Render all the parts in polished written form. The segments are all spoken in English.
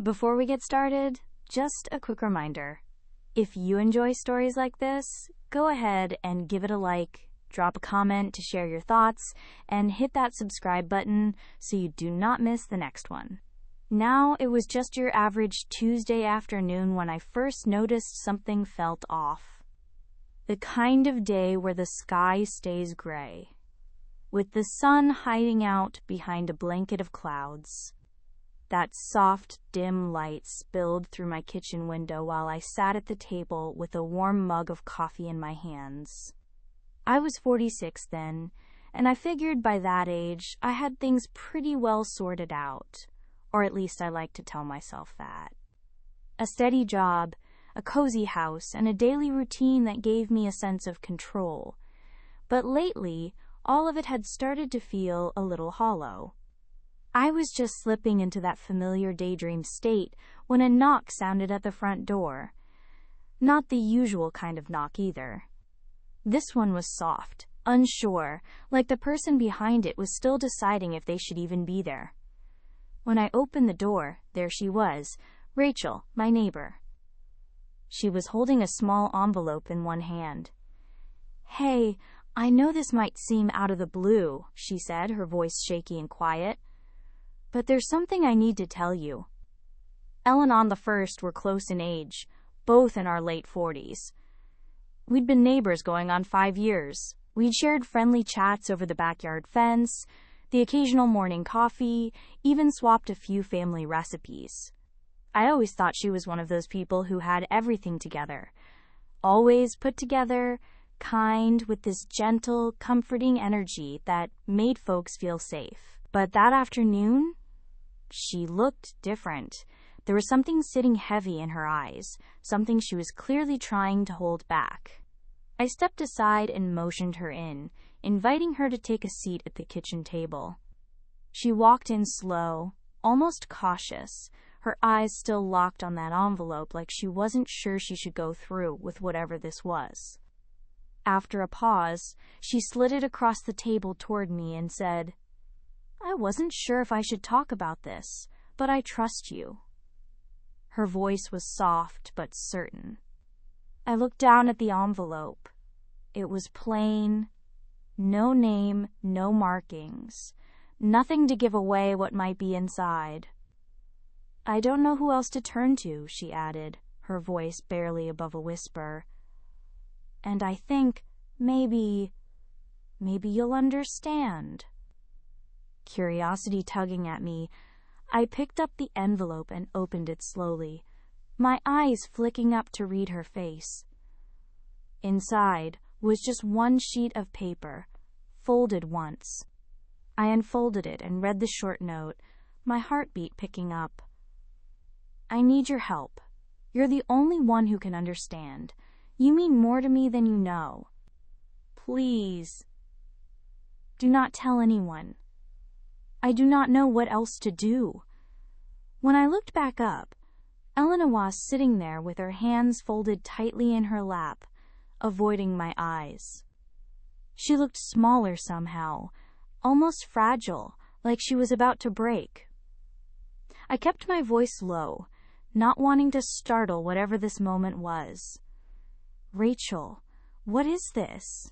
Before we get started, just a quick reminder. If you enjoy stories like this, go ahead and give it a like, drop a comment to share your thoughts, and hit that subscribe button so you do not miss the next one. Now, it was just your average Tuesday afternoon when I first noticed something felt off. The kind of day where the sky stays gray, with the sun hiding out behind a blanket of clouds. That soft, dim light spilled through my kitchen window while I sat at the table with a warm mug of coffee in my hands. I was 46 then, and I figured by that age I had things pretty well sorted out. Or at least I like to tell myself that. A steady job, a cozy house, and a daily routine that gave me a sense of control. But lately, all of it had started to feel a little hollow. I was just slipping into that familiar daydream state when a knock sounded at the front door. Not the usual kind of knock either. This one was soft, unsure, like the person behind it was still deciding if they should even be there. When I opened the door, there she was, Rachel, my neighbor. She was holding a small envelope in one hand. "Hey, I know this might seem out of the blue," she said, her voice shaky and quiet. "But there's something I need to tell you." Ellen and the first were close in age, both in our late 40s. We'd been neighbors going on 5 years. We'd shared friendly chats over the backyard fence, the occasional morning coffee, even swapped a few family recipes. I always thought she was one of those people who had everything together. Always put together, kind, with this gentle, comforting energy that made folks feel safe. But that afternoon, she looked different. There was something sitting heavy in her eyes, something she was clearly trying to hold back. I stepped aside and motioned her in, inviting her to take a seat at the kitchen table. She walked in slow, almost cautious, her eyes still locked on that envelope like she wasn't sure she should go through with whatever this was. After a pause, she slid it across the table toward me and said, "I wasn't sure if I should talk about this, but I trust you." Her voice was soft but certain. I looked down at the envelope. It was plain. No name, no markings. Nothing to give away what might be inside. "I don't know who else to turn to," she added, her voice barely above a whisper. "And I think, maybe you'll understand." Curiosity tugging at me, I picked up the envelope and opened it slowly, my eyes flicking up to read her face. Inside was just one sheet of paper, folded once. I unfolded it and read the short note, my heartbeat picking up. "I need your help. You're the only one who can understand. You mean more to me than you know. Please, do not tell anyone. I do not know what else to do." When I looked back up, Elena was sitting there with her hands folded tightly in her lap, avoiding my eyes. She looked smaller somehow, almost fragile, like she was about to break. I kept my voice low, not wanting to startle whatever this moment was. "Rachel, what is this?"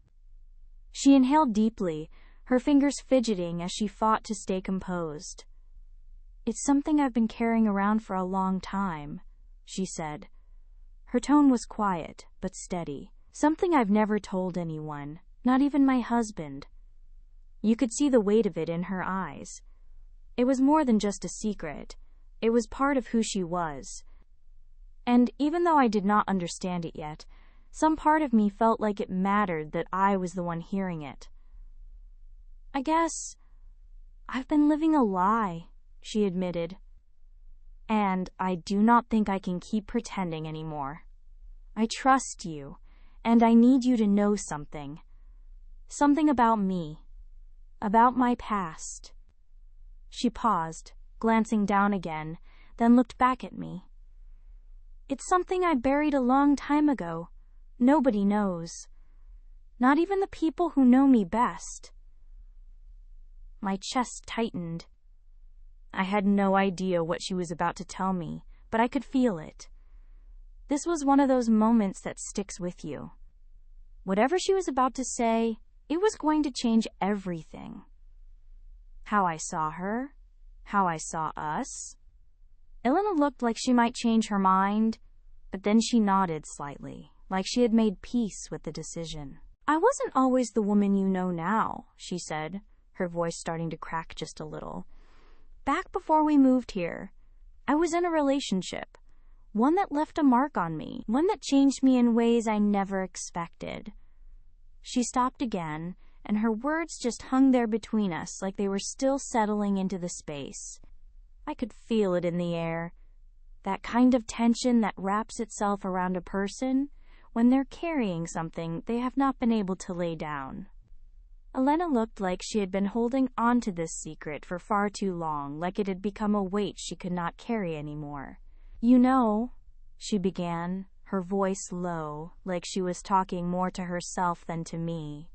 She inhaled deeply, her fingers fidgeting as she fought to stay composed. "It's something I've been carrying around for a long time," she said. Her tone was quiet, but steady. "Something I've never told anyone, not even my husband." You could see the weight of it in her eyes. It was more than just a secret. It was part of who she was. And even though I did not understand it yet, some part of me felt like it mattered that I was the one hearing it. "I guess I've been living a lie," she admitted. "And I do not think I can keep pretending anymore. I trust you, and I need you to know something. Something about me. About my past." She paused, glancing down again, then looked back at me. "It's something I buried a long time ago. Nobody knows. Not even the people who know me best." My chest tightened. I had no idea what she was about to tell me, but I could feel it. This was one of those moments that sticks with you. Whatever she was about to say, it was going to change everything. How I saw her, how I saw us. Elena looked like she might change her mind, but then she nodded slightly, like she had made peace with the decision. I wasn't always the woman you know now, she said, her voice starting to crack just a little. Back before we moved here, I was in a relationship, one that left a mark on me, one that changed me in ways I never expected. She stopped again, and her words just hung there between us like they were still settling into the space. I could feel it in the air, that kind of tension that wraps itself around a person when they're carrying something they have not been able to lay down. Elena looked like she had been holding on to this secret for far too long, like it had become a weight she could not carry anymore. You know, she began, her voice low, like she was talking more to herself than to me.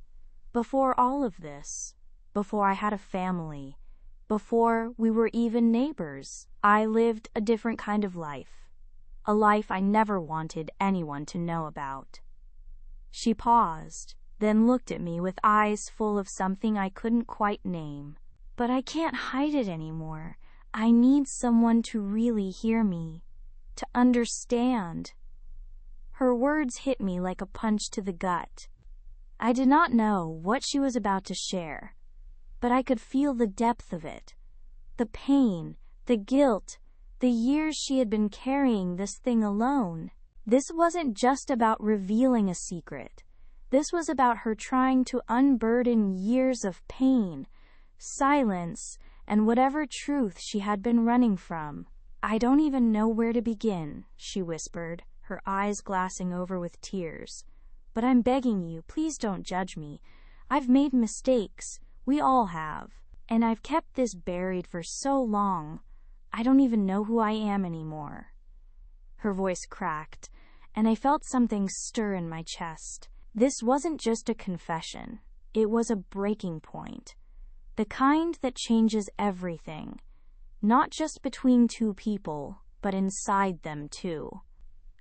Before all of this, before I had a family, before we were even neighbors, I lived a different kind of life. A life I never wanted anyone to know about. She paused, then looked at me with eyes full of something I couldn't quite name. But I can't hide it anymore. I need someone to really hear me, to understand. Her words hit me like a punch to the gut. I did not know what she was about to share, but I could feel the depth of it. The pain, the guilt, the years she had been carrying this thing alone. This wasn't just about revealing a secret. This was about her trying to unburden years of pain, silence, and whatever truth she had been running from. I don't even know where to begin, she whispered, her eyes glassing over with tears. But I'm begging you, please don't judge me. I've made mistakes. We all have. And I've kept this buried for so long. I don't even know who I am anymore. Her voice cracked, and I felt something stir in my chest. This wasn't just a confession. It was a breaking point. The kind that changes everything. Not just between two people, but inside them too.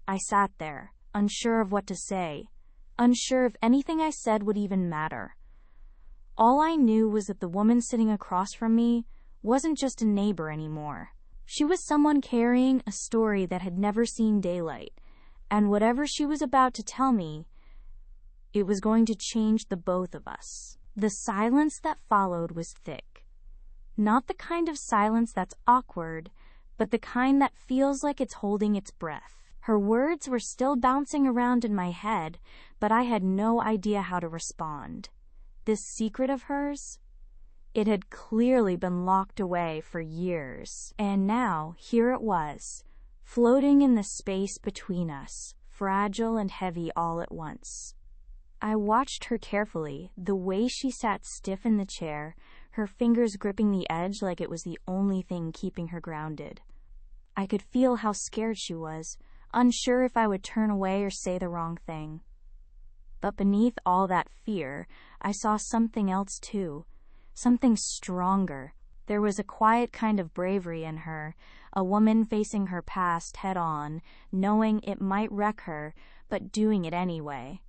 I sat there, unsure of what to say, unsure if anything I said would even matter. All I knew was that the woman sitting across from me wasn't just a neighbor anymore. She was someone carrying a story that had never seen daylight, and whatever she was about to tell me, it was going to change the both of us. The silence that followed was thick. Not the kind of silence that's awkward, but the kind that feels like it's holding its breath. Her words were still bouncing around in my head, but I had no idea how to respond. This secret of hers? It had clearly been locked away for years, and now here it was, floating in the space between us, fragile and heavy all at once. I watched her carefully, the way she sat stiff in the chair, her fingers gripping the edge like it was the only thing keeping her grounded. I could feel how scared she was, unsure if I would turn away or say the wrong thing. But beneath all that fear, I saw something else too, something stronger. There was a quiet kind of bravery in her, a woman facing her past head-on, knowing it might wreck her, but doing it anyway.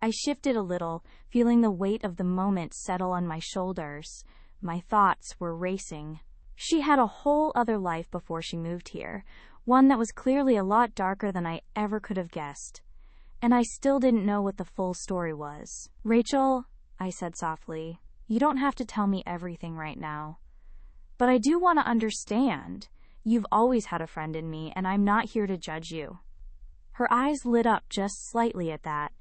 I shifted a little, feeling the weight of the moment settle on my shoulders. My thoughts were racing. She had a whole other life before she moved here, one that was clearly a lot darker than I ever could have guessed. And I still didn't know what the full story was. Rachel, I said softly, you don't have to tell me everything right now. But I do want to understand. You've always had a friend in me, and I'm not here to judge you. Her eyes lit up just slightly at that,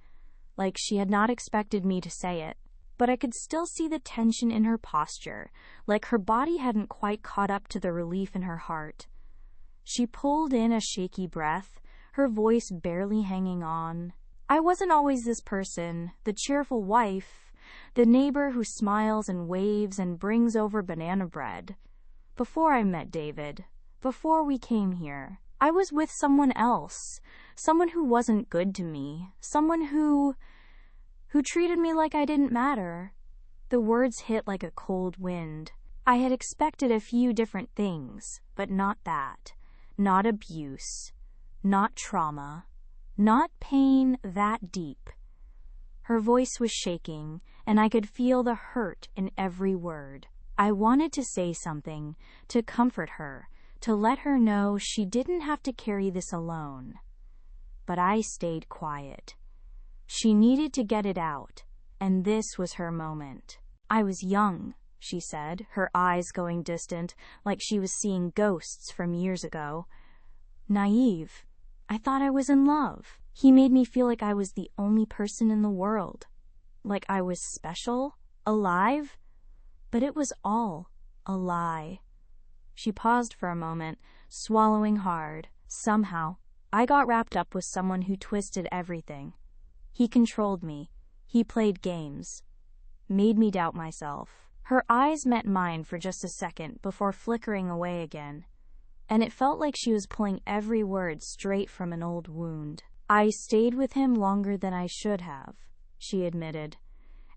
like she had not expected me to say it. But I could still see the tension in her posture, like her body hadn't quite caught up to the relief in her heart. She pulled in a shaky breath, her voice barely hanging on. I wasn't always this person, the cheerful wife, the neighbor who smiles and waves and brings over banana bread. Before I met David, before we came here, I was with someone else, someone who wasn't good to me, someone who treated me like I didn't matter. The words hit like a cold wind. I had expected a few different things, but not that. Not abuse. Not trauma. Not pain that deep. Her voice was shaking, and I could feel the hurt in every word. I wanted to say something, to comfort her, to let her know she didn't have to carry this alone. But I stayed quiet. She needed to get it out, and this was her moment. I was young, she said, her eyes going distant, like she was seeing ghosts from years ago. Naive. I thought I was in love. He made me feel like I was the only person in the world. Like I was special, alive. But it was all a lie. She paused for a moment, swallowing hard. Somehow, I got wrapped up with someone who twisted everything. He controlled me. He played games. Made me doubt myself. Her eyes met mine for just a second before flickering away again, and it felt like she was pulling every word straight from an old wound. I stayed with him longer than I should have, she admitted,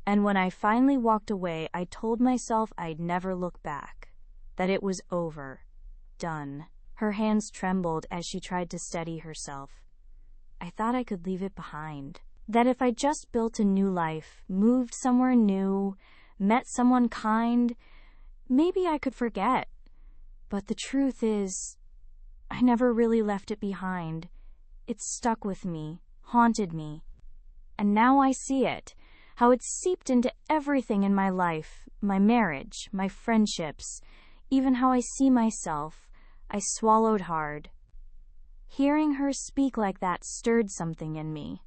and when I finally walked away, I told myself I'd never look back, that it was over, done. Her hands trembled as she tried to steady herself. I thought I could leave it behind, that if I just built a new life, moved somewhere new, met someone kind, maybe I could forget. But the truth is, I never really left it behind. It stuck with me, haunted me. And now I see it, how it seeped into everything in my life, my marriage, my friendships, even how I see myself. I swallowed hard. Hearing her speak like that stirred something in me.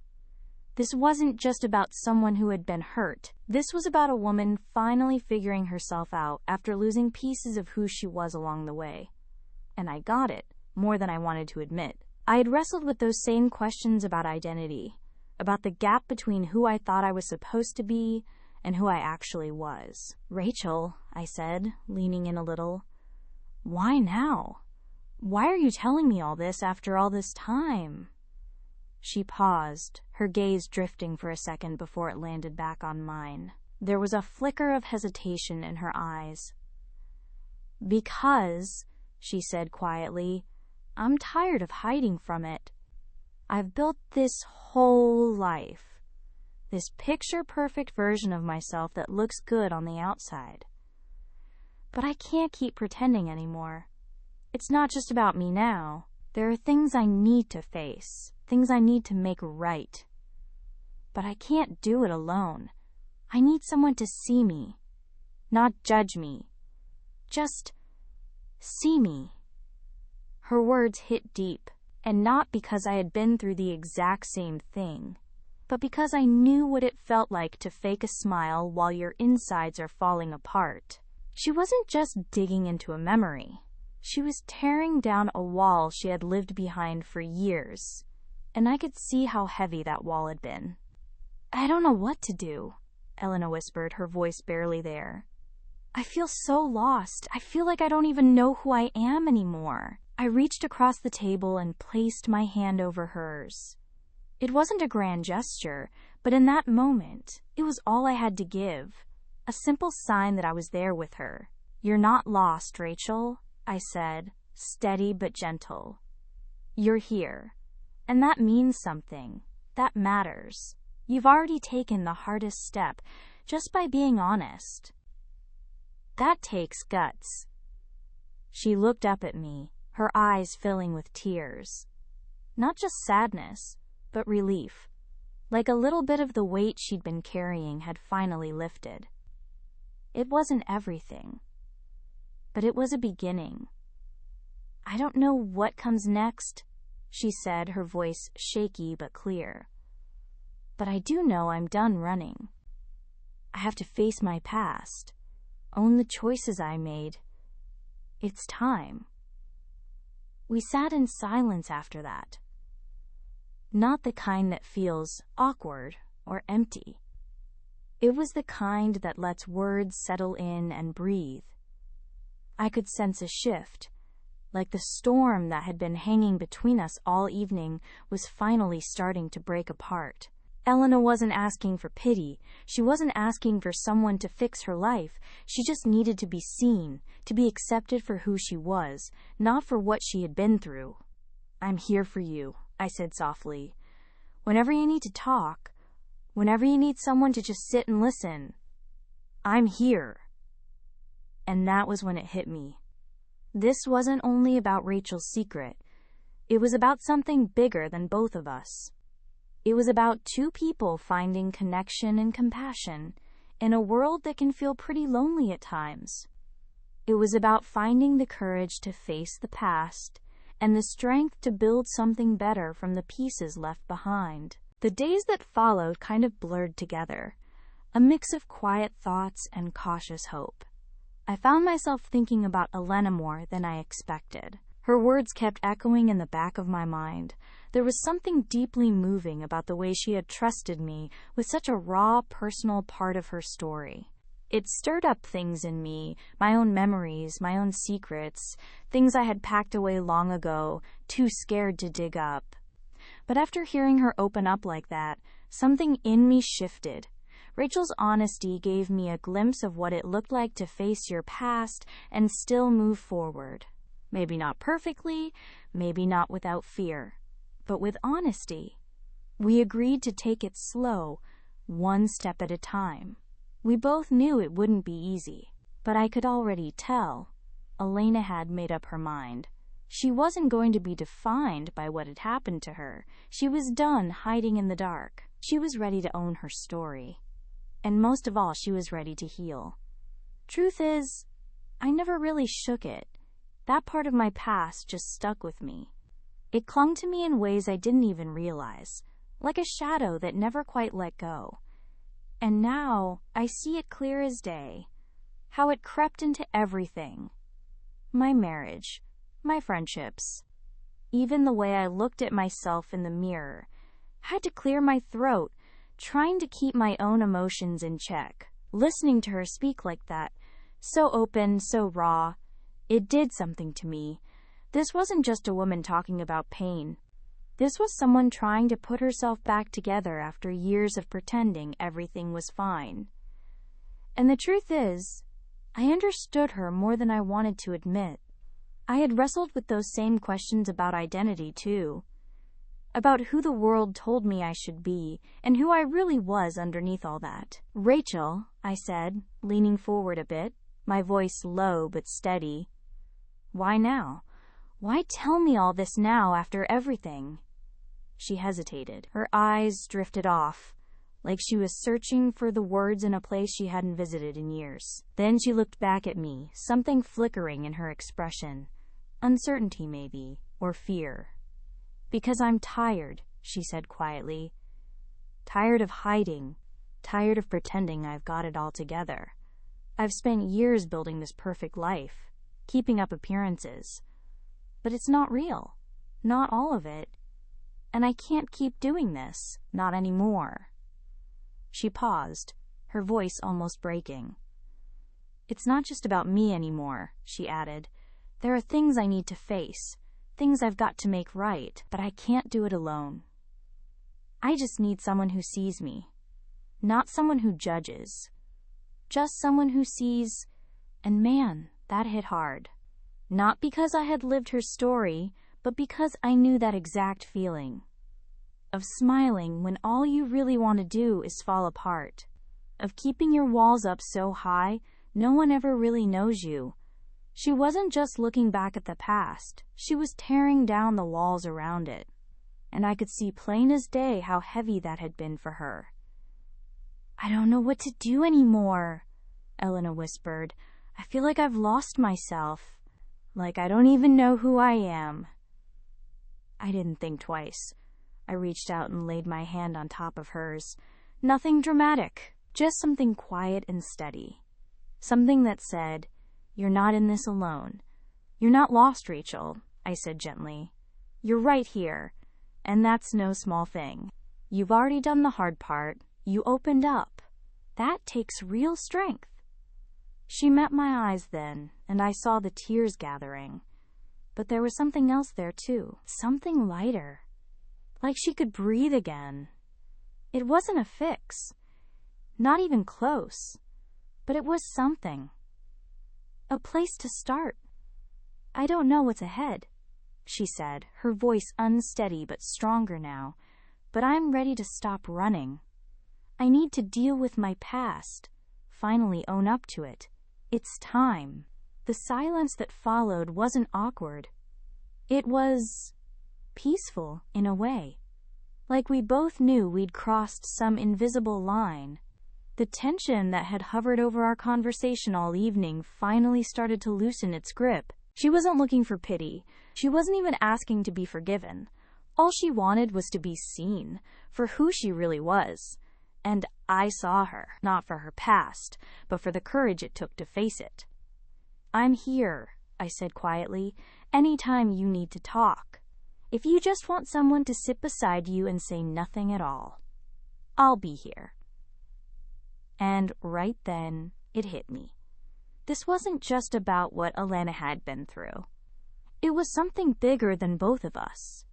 This wasn't just about someone who had been hurt. This was about a woman finally figuring herself out after losing pieces of who she was along the way. And I got it, more than I wanted to admit. I had wrestled with those same questions about identity, about the gap between who I thought I was supposed to be and who I actually was. Rachel, I said, leaning in a little, why now? Why are you telling me all this after all this time? She paused, her gaze drifting for a second before it landed back on mine. There was a flicker of hesitation in her eyes. Because, she said quietly, I'm tired of hiding from it. I've built this whole life, this picture-perfect version of myself that looks good on the outside. But I can't keep pretending anymore. It's not just about me now. There are things I need to face, things I need to make right. But I can't do it alone. I need someone to see me, not judge me. Just see me. Her words hit deep, and not because I had been through the exact same thing, but because I knew what it felt like to fake a smile while your insides are falling apart. She wasn't just digging into a memory. She was tearing down a wall she had lived behind for years, and I could see how heavy that wall had been. I don't know what to do, Elena whispered, her voice barely there. I feel so lost. I feel like I don't even know who I am anymore. I reached across the table and placed my hand over hers. It wasn't a grand gesture, but in that moment, it was all I had to give. A simple sign that I was there with her. You're not lost, Rachel, I said, steady but gentle. You're here. And that means something. That matters. You've already taken the hardest step, just by being honest. That takes guts. She looked up at me, her eyes filling with tears. Not just sadness, but relief. Like a little bit of the weight she'd been carrying had finally lifted. It wasn't everything, but it was a beginning. I don't know what comes next, she said, her voice shaky but clear. But I do know I'm done running. I have to face my past, own the choices I made. It's time. We sat in silence after that. Not the kind that feels awkward or empty. It was the kind that lets words settle in and breathe. I could sense a shift, like the storm that had been hanging between us all evening was finally starting to break apart. Elena wasn't asking for pity. She wasn't asking for someone to fix her life. She just needed to be seen, to be accepted for who she was, not for what she had been through. "I'm here for you," I said softly. "Whenever you need to talk, whenever you need someone to just sit and listen, I'm here." And that was when it hit me. This wasn't only about Rachel's secret. It was about something bigger than both of us. It was about two people finding connection and compassion in a world that can feel pretty lonely at times. It was about finding the courage to face the past and the strength to build something better from the pieces left behind. The days that followed kind of blurred together, a mix of quiet thoughts and cautious hope. I found myself thinking about Elena more than I expected. Her words kept echoing in the back of my mind. There was something deeply moving about the way she had trusted me with such a raw, personal part of her story. It stirred up things in me, my own memories, my own secrets, things I had packed away long ago, too scared to dig up. But after hearing her open up like that, something in me shifted. Rachel's honesty gave me a glimpse of what it looked like to face your past and still move forward. Maybe not perfectly, maybe not without fear, but with honesty. We agreed to take it slow, one step at a time. We both knew it wouldn't be easy, but I could already tell. Elena had made up her mind. She wasn't going to be defined by what had happened to her. She was done hiding in the dark. She was ready to own her story. And most of all, she was ready to heal. Truth is, I never really shook it. That part of my past just stuck with me. It clung to me in ways I didn't even realize, like a shadow that never quite let go. And now I see it clear as day, how it crept into everything. My marriage, my friendships, even the way I looked at myself in the mirror. I had to clear my throat, trying to keep my own emotions in check. Listening to her speak like that, so open, so raw, it did something to me. This wasn't just a woman talking about pain. This was someone trying to put herself back together after years of pretending everything was fine. And the truth is, I understood her more than I wanted to admit. I had wrestled with those same questions about identity, too. About who the world told me I should be, and who I really was underneath all that. "Rachel," I said, leaning forward a bit, my voice low but steady. "Why now? Why tell me all this now after everything?" She hesitated. Her eyes drifted off, like she was searching for the words in a place she hadn't visited in years. Then she looked back at me, something flickering in her expression. Uncertainty, maybe, or fear. "Because I'm tired," she said quietly. "Tired of hiding. Tired of pretending I've got it all together. I've spent years building this perfect life, keeping up appearances. But it's not real. Not all of it. And I can't keep doing this. Not anymore." She paused, her voice almost breaking. "It's not just about me anymore," she added. "There are things I need to face, things I've got to make right, but I can't do it alone. I just need someone who sees me. Not someone who judges. Just someone who sees," and man, that hit hard. Not because I had lived her story, but because I knew that exact feeling. Of smiling when all you really want to do is fall apart. Of keeping your walls up so high, no one ever really knows you. She wasn't just looking back at the past. She was tearing down the walls around it. And I could see plain as day how heavy that had been for her. "I don't know what to do anymore," Elena whispered. "I feel like I've lost myself. Like I don't even know who I am." I didn't think twice. I reached out and laid my hand on top of hers. Nothing dramatic, just something quiet and steady. Something that said, "You're not in this alone. You're not lost, Rachel," I said gently. "You're right here, and that's no small thing. You've already done the hard part. You opened up. That takes real strength." She met my eyes then, and I saw the tears gathering. But there was something else there too, something lighter. Like she could breathe again. It wasn't a fix, not even close, but it was something. A place to start. I don't know what's ahead, she said, her voice unsteady but stronger now, but I'm ready to stop running. I need to deal with my past, finally own up to it. It's time. The silence that followed wasn't awkward. It was peaceful in a way. Like we both knew we'd crossed some invisible line. The tension that had hovered over our conversation all evening finally started to loosen its grip. She wasn't looking for pity. She wasn't even asking to be forgiven. All she wanted was to be seen for who she really was. And I saw her, not for her past, but for the courage it took to face it. I'm here, I said quietly, anytime you need to talk. If you just want someone to sit beside you and say nothing at all, I'll be here. And right then, it hit me. This wasn't just about what Elena had been through. It was something bigger than both of us.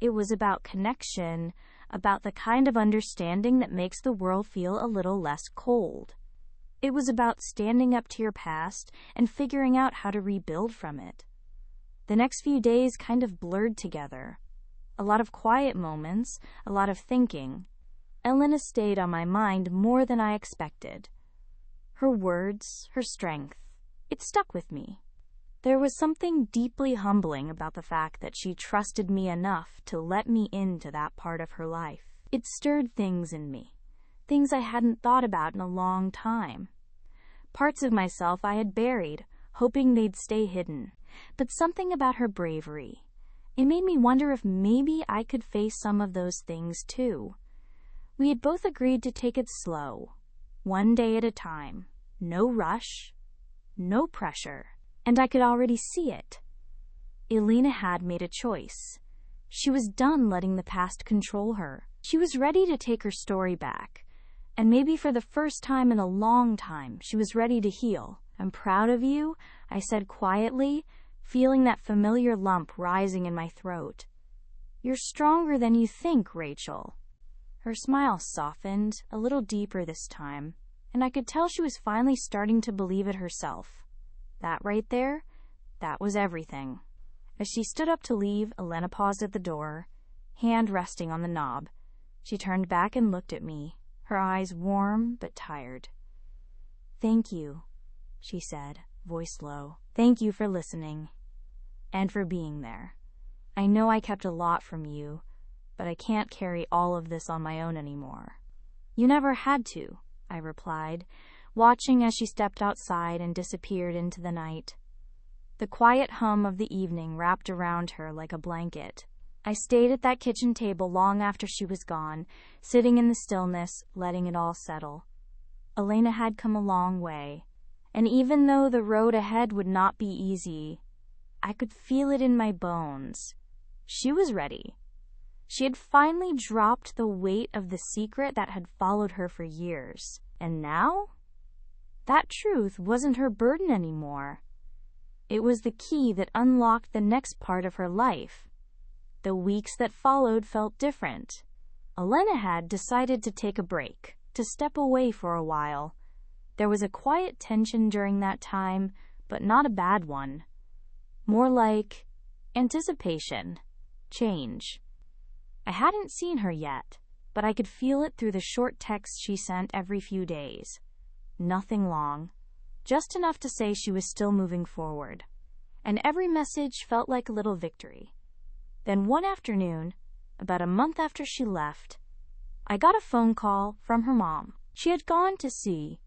It was about connection, about the kind of understanding that makes the world feel a little less cold. It was about standing up to your past and figuring out how to rebuild from it. The next few days kind of blurred together. A lot of quiet moments, a lot of thinking. Elena stayed on my mind more than I expected. Her words, her strength, it stuck with me. There was something deeply humbling about the fact that she trusted me enough to let me into that part of her life. It stirred things in me, things I hadn't thought about in a long time. Parts of myself I had buried, hoping they'd stay hidden. But something about her bravery, it made me wonder if maybe I could face some of those things too. We had both agreed to take it slow, one day at a time, no rush, no pressure, and I could already see it. Elena had made a choice. She was done letting the past control her. She was ready to take her story back, and maybe for the first time in a long time, she was ready to heal. I'm proud of you, I said quietly, feeling that familiar lump rising in my throat. You're stronger than you think, Rachel. Her smile softened, a little deeper this time, and I could tell she was finally starting to believe it herself. That right there, that was everything. As she stood up to leave, Elena paused at the door, hand resting on the knob. She turned back and looked at me, her eyes warm but tired. Thank you, she said, voice low. Thank you for listening, and for being there. I know I kept a lot from you, but I can't carry all of this on my own anymore. You never had to, I replied, watching as she stepped outside and disappeared into the night. The quiet hum of the evening wrapped around her like a blanket. I stayed at that kitchen table long after she was gone, sitting in the stillness, letting it all settle. Elena had come a long way, and even though the road ahead would not be easy, I could feel it in my bones. She was ready. She had finally dropped the weight of the secret that had followed her for years. And now? That truth wasn't her burden anymore. It was the key that unlocked the next part of her life. The weeks that followed felt different. Elena had decided to take a break, to step away for a while. There was a quiet tension during that time, but not a bad one. More like anticipation, change. I hadn't seen her yet, but I could feel it through the short texts she sent every few days. Nothing long, just enough to say she was still moving forward. And every message felt like a little victory. Then one afternoon, about a month after she left, I got a phone call from her mom. She had gone to see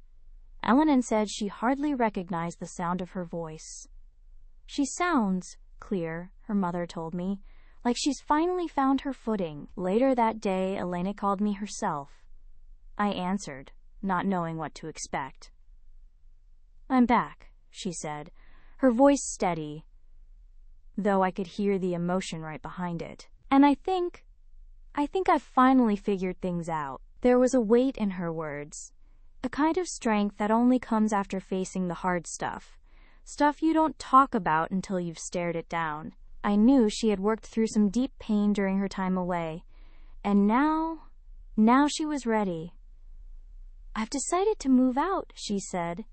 Ellen and said she hardly recognized the sound of her voice. She sounds clear, her mother told me, like she's finally found her footing. Later that day, Elena called me herself. I answered, not knowing what to expect. I'm back, she said, her voice steady, though I could hear the emotion right behind it. And I think I've finally figured things out. There was a weight in her words, a kind of strength that only comes after facing the hard stuff. Stuff you don't talk about until you've stared it down. I knew she had worked through some deep pain during her time away, and now Now she was ready. "I've decided to move out," she said,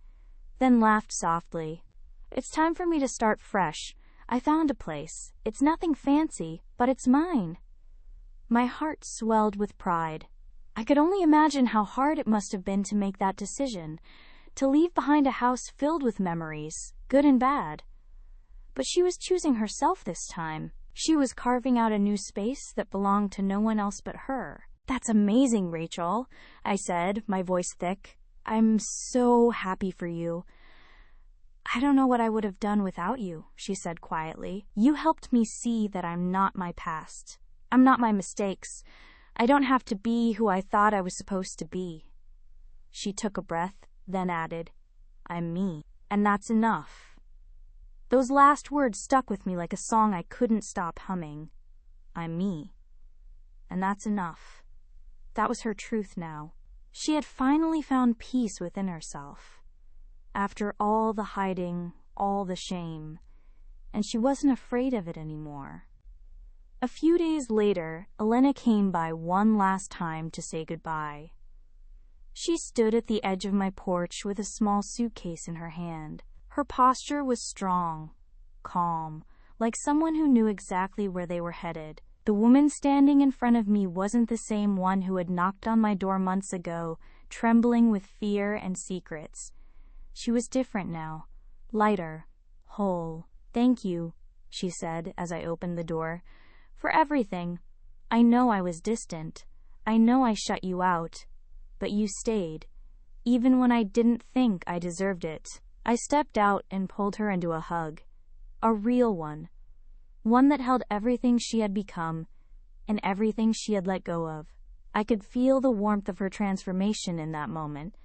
then laughed softly. "It's time for me to start fresh. I found a place. It's nothing fancy, but it's mine." My heart swelled with pride. I could only imagine how hard it must have been to make that decision, to leave behind a house filled with memories, good and bad. But she was choosing herself this time. She was carving out a new space that belonged to no one else but her. "That's amazing, Rachel," I said, my voice thick. "I'm so happy for you." "I don't know what I would have done without you," she said quietly. "You helped me see that I'm not my past. I'm not my mistakes. I don't have to be who I thought I was supposed to be." She took a breath, then added, "I'm me, and that's enough." Those last words stuck with me like a song I couldn't stop humming. I'm me, and that's enough. That was her truth now. She had finally found peace within herself. After all the hiding, all the shame, and she wasn't afraid of it anymore. A few days later, Elena came by one last time to say goodbye. She stood at the edge of my porch with a small suitcase in her hand. Her posture was strong, calm, like someone who knew exactly where they were headed. The woman standing in front of me wasn't the same one who had knocked on my door months ago, trembling with fear and secrets. She was different now, lighter, whole. "Thank you," she said as I opened the door, "for everything. I know I was distant. I know I shut you out. But you stayed, even when I didn't think I deserved it." I stepped out and pulled her into a hug. A real one. One that held everything she had become and everything she had let go of. I could feel the warmth of her transformation in that moment,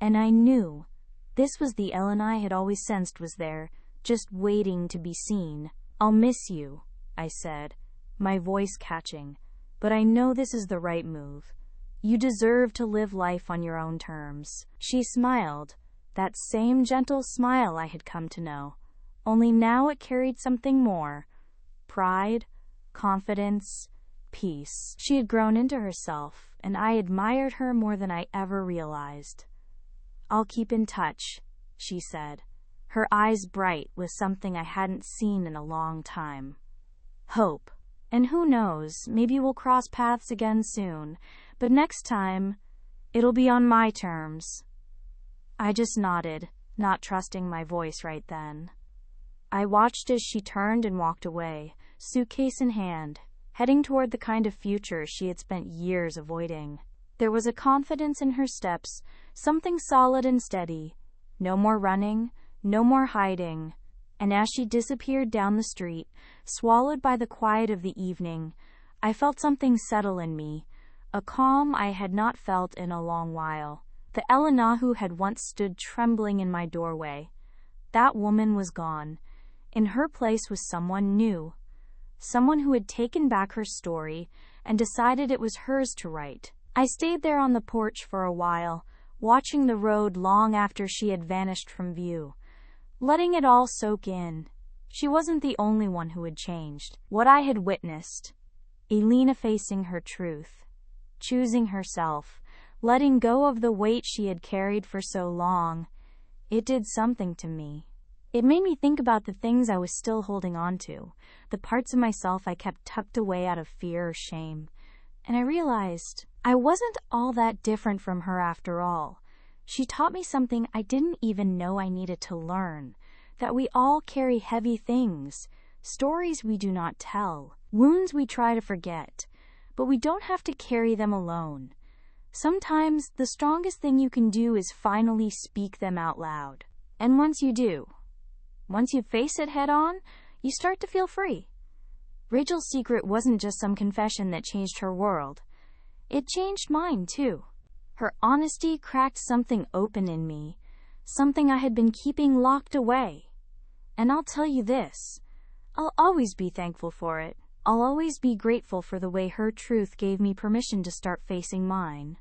and I knew this was the Ellen I had always sensed was there, just waiting to be seen. "I'll miss you," I said, my voice catching, "but I know this is the right move. You deserve to live life on your own terms." She smiled, that same gentle smile I had come to know, only now it carried something more. Pride, confidence, peace. She had grown into herself, and I admired her more than I ever realized. "I'll keep in touch," she said, her eyes bright with something I hadn't seen in a long time. Hope. And who knows, maybe we'll cross paths again soon, but next time, it'll be on my terms. I just nodded, not trusting my voice right then. I watched as she turned and walked away, suitcase in hand, heading toward the kind of future she had spent years avoiding. There was a confidence in her steps, something solid and steady. No more running, no more hiding. And as she disappeared down the street, swallowed by the quiet of the evening, I felt something settle in me, a calm I had not felt in a long while. The Elena who had once stood trembling in my doorway. That woman was gone. In her place was someone new. Someone who had taken back her story and decided it was hers to write. I stayed there on the porch for a while, watching the road long after she had vanished from view, letting it all soak in. She wasn't the only one who had changed. What I had witnessed, Elena facing her truth, choosing herself, letting go of the weight she had carried for so long, it did something to me. It made me think about the things I was still holding on to, the parts of myself I kept tucked away out of fear or shame. And I realized I wasn't all that different from her after all. She taught me something I didn't even know I needed to learn, that we all carry heavy things, stories we do not tell, wounds we try to forget, but we don't have to carry them alone. Sometimes the strongest thing you can do is finally speak them out loud. And once you do, once you face it head on, you start to feel free. Rachel's secret wasn't just some confession that changed her world. It changed mine, too. Her honesty cracked something open in me, something I had been keeping locked away. And I'll tell you this, I'll always be thankful for it. I'll always be grateful for the way her truth gave me permission to start facing mine.